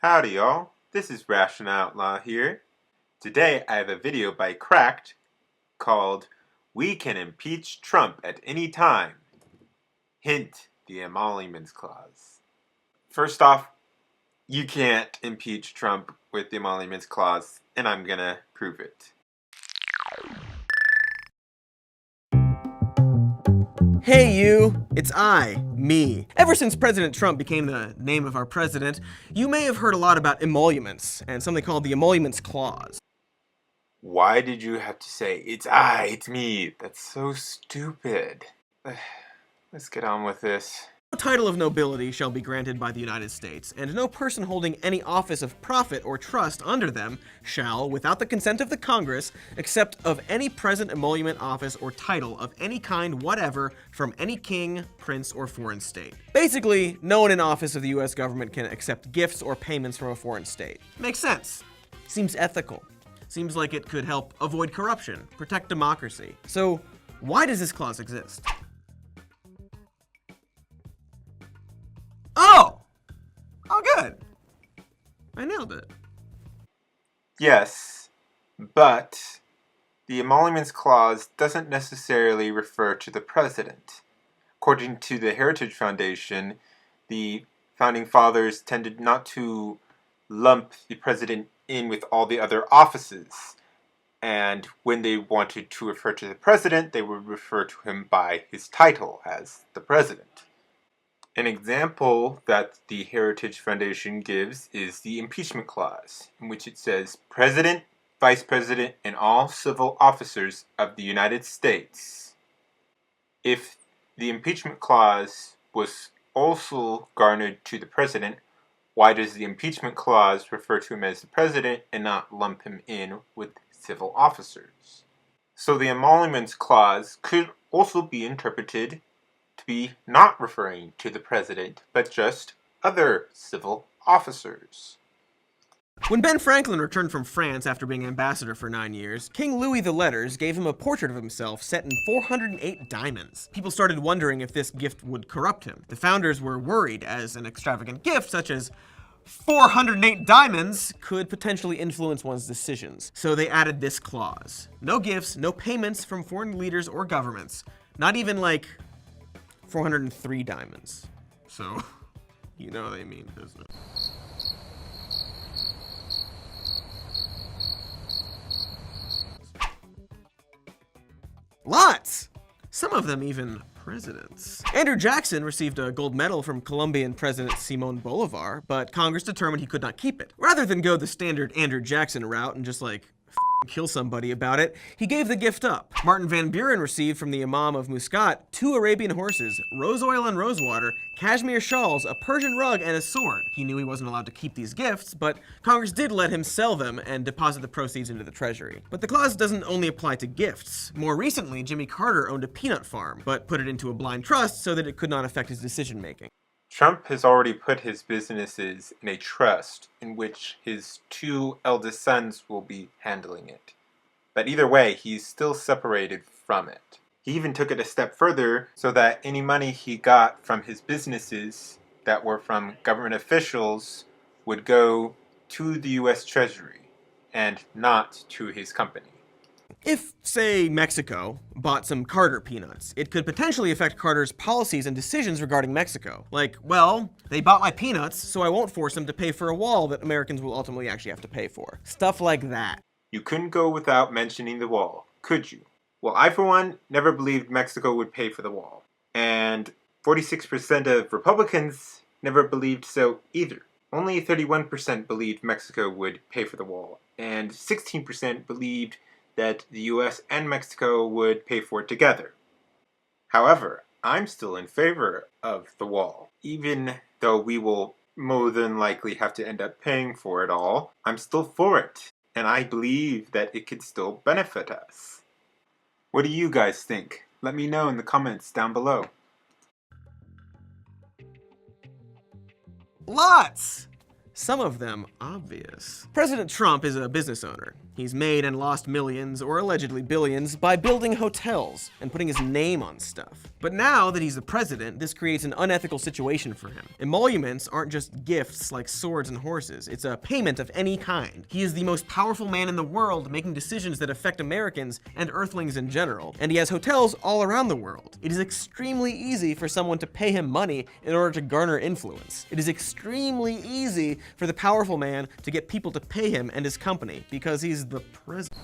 Howdy y'all, this is Rational Outlaw here. Today I have a video by Cracked called We Can Impeach Trump at Any Time. Hint, the Emoluments Clause. First off, you can't impeach Trump with the Emoluments Clause, and I'm gonna prove it. Hey you, it's me. Ever since President Trump became the name of our president, you may have heard a lot about emoluments, and something called the Emoluments Clause. Why did you have to say, it's me? That's so stupid. Let's get on with this. No title of nobility shall be granted by the United States, and no person holding any office of profit or trust under them shall, without the consent of the Congress, accept of any present emolument, office, or title of any kind whatever from any king, prince, or foreign state. Basically, no one in office of the US government can accept gifts or payments from a foreign state. Makes sense. Seems ethical. Seems like it could help avoid corruption, protect democracy. So, why does this clause exist? Oh, good. I nailed it. Yes, but the Emoluments Clause doesn't necessarily refer to the president. According to the Heritage Foundation, the Founding Fathers tended not to lump the president in with all the other offices. And when they wanted to refer to the president, they would refer to him by his title as the president. An example that the Heritage Foundation gives is the Impeachment Clause, in which it says, President, Vice President, and all civil officers of the United States. If the Impeachment Clause was also garnered to the President, why does the Impeachment Clause refer to him as the President and not lump him in with civil officers? So the Emoluments Clause could also be interpreted to be not referring to the president, but just other civil officers. When Ben Franklin returned from France after being ambassador for 9 years, King Louis the Letters gave him a portrait of himself set in 408 diamonds. People started wondering if this gift would corrupt him. The founders were worried, as an extravagant gift such as 408 diamonds could potentially influence one's decisions. So they added this clause. No gifts, no payments from foreign leaders or governments. Not even like 403 diamonds. So, you know they mean business. Lots! Some of them even presidents. Andrew Jackson received a gold medal from Colombian President Simon Bolivar, but Congress determined he could not keep it. Rather than go the standard Andrew Jackson route and just like kill somebody about it, he gave the gift up. Martin Van Buren received from the Imam of Muscat 2 Arabian horses, rose oil and rosewater, cashmere shawls, a Persian rug, and a sword. He knew he wasn't allowed to keep these gifts, but Congress did let him sell them and deposit the proceeds into the treasury. But the clause doesn't only apply to gifts. More recently, Jimmy Carter owned a peanut farm, but put it into a blind trust so that it could not affect his decision making. Trump has already put his businesses in a trust in which his 2 eldest sons will be handling it. But either way, he's still separated from it. He even took it a step further so that any money he got from his businesses that were from government officials would go to the US Treasury and not to his company. If, say, Mexico bought some Carter peanuts, it could potentially affect Carter's policies and decisions regarding Mexico. Like, well, they bought my peanuts, so I won't force them to pay for a wall that Americans will ultimately actually have to pay for. Stuff like that. You couldn't go without mentioning the wall, could you? Well, I, for one, never believed Mexico would pay for the wall. And 46% of Republicans never believed so either. Only 31% believed Mexico would pay for the wall, and 16% believed that the US and Mexico would pay for it together. However, I'm still in favor of the wall. Even though we will more than likely have to end up paying for it all, I'm still for it. And I believe that it could still benefit us. What do you guys think? Let me know in the comments down below. Lots! some of them obvious. President Trump is a business owner. He's made and lost millions, or allegedly billions, by building hotels and putting his name on stuff. But now that he's the president, this creates an unethical situation for him. Emoluments aren't just gifts like swords and horses, it's a payment of any kind. He is the most powerful man in the world, making decisions that affect Americans and Earthlings in general, and he has hotels all around the world. It is extremely easy for someone to pay him money in order to garner influence. It is extremely easy for the powerful man to get people to pay him and his company, because he's the president.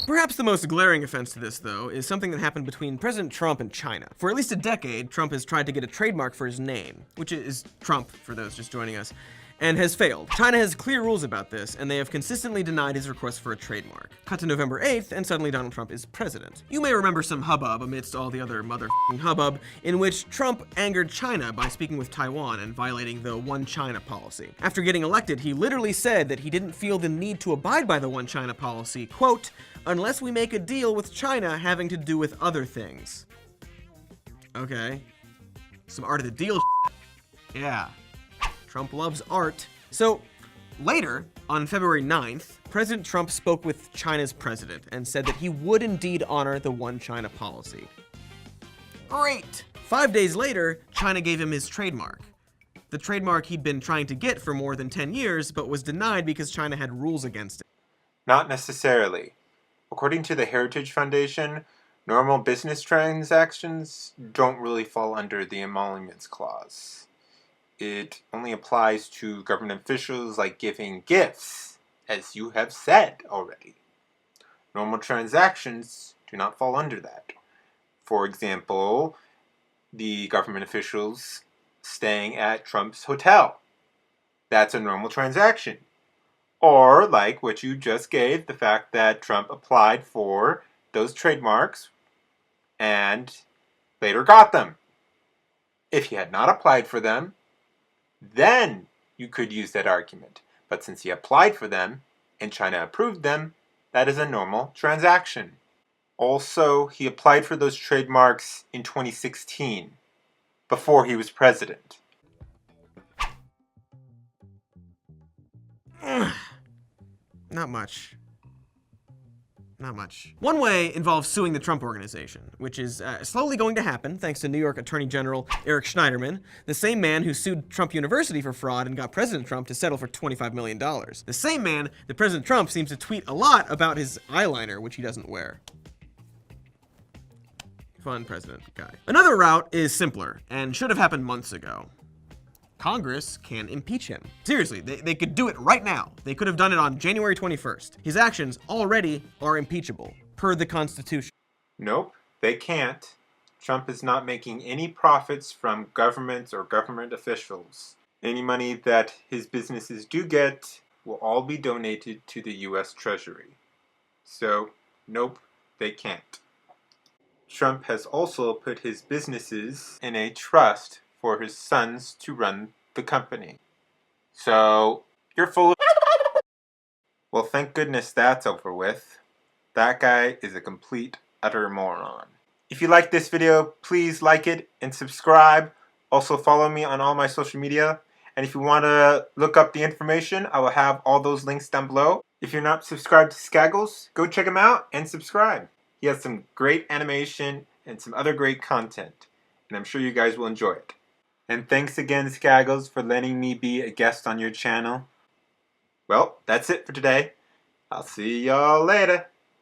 Perhaps the most glaring offense to this, though, is something that happened between President Trump and China. For at least a decade, Trump has tried to get a trademark for his name, which is Trump, for those just joining us, and has failed. China has clear rules about this, and they have consistently denied his request for a trademark. Cut to November 8th, and suddenly Donald Trump is president. You may remember some hubbub amidst all the other mother-f***ing hubbub, in which Trump angered China by speaking with Taiwan and violating the One China policy. After getting elected, he literally said that he didn't feel the need to abide by the One China policy, quote, unless we make a deal with China having to do with other things. Okay. Some art of the deal shit. Yeah. Trump loves art. So, later, on February 9th, President Trump spoke with China's president and said that he would indeed honor the One China policy. Great! 5 days later, China gave him his trademark. The trademark he'd been trying to get for more than 10 years, but was denied because China had rules against it. Not necessarily. According to the Heritage Foundation, normal business transactions don't really fall under the Emoluments Clause. It only applies to government officials like giving gifts, as you have said already. Normal transactions do not fall under that. For example, the government officials staying at Trump's hotel. That's a normal transaction. Or, like what you just gave, the fact that Trump applied for those trademarks and later got them. If he had not applied for them, then you could use that argument. But since he applied for them and China approved them, that is a normal transaction. Also, he applied for those trademarks in 2016, before he was president. Not much. Not much. One way involves suing the Trump Organization, which is slowly going to happen thanks to New York Attorney General Eric Schneiderman, the same man who sued Trump University for fraud and got President Trump to settle for $25 million. The same man that President Trump seems to tweet a lot about his eyeliner, which he doesn't wear. Fun president guy. Another route is simpler and should have happened months ago. Congress can impeach him. Seriously, they could do it right now. They could have done it on January 21st. His actions already are impeachable, per the Constitution. Nope, they can't. Trump is not making any profits from governments or government officials. Any money that his businesses do get will all be donated to the U.S. Treasury. So, nope, they can't. Trump has also put his businesses in a trust for his sons to run the company. So, you're full of Well, thank goodness that's over with. That guy is a complete, utter moron. If you like this video, please like it and subscribe. Also follow me on all my social media. And if you want to look up the information, I will have all those links down below. If you're not subscribed to Skaggles, go check him out and subscribe. He has some great animation and some other great content. And I'm sure you guys will enjoy it. And thanks again, Skaggles, for letting me be a guest on your channel. Well, that's it for today. I'll see y'all later.